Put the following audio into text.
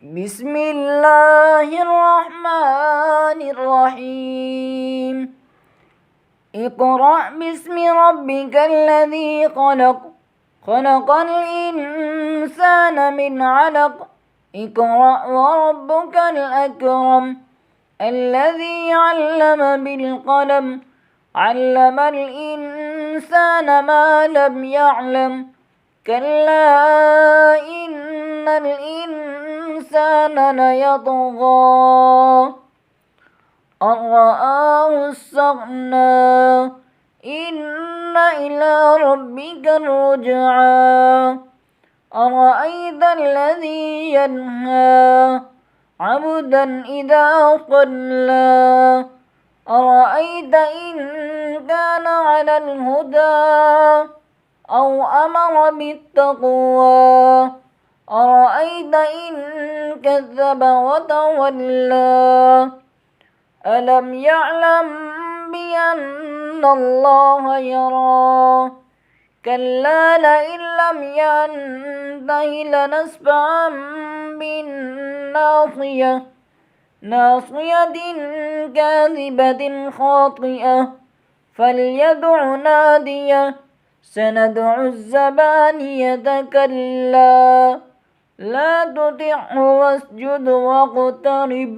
بسم الله الرحمن الرحيم. اقرأ باسم ربك الذي خلق، خلق الإنسان من علق. اقرأ وربك الأكرم الذي علم بالقلم، علم الإنسان ما لم يعلم. كلا إن الإنسان ليطغى أن رآه استغنى، إن إلى ربك الرجعى. أرأيت الذي ينهى عبدا إذا صلى، أرأيت إن كان على الهدى أو أمر بالتقوى، أرأيت إن كذب وتولى. ألم يعلم بأن الله يرى، كلا لئن لم ينته لنسفعا بالناصية، ناصية كاذبة خاطئة فليدع ناديه. سندع الزبانية كلا لا تطعه واسجد واقترب.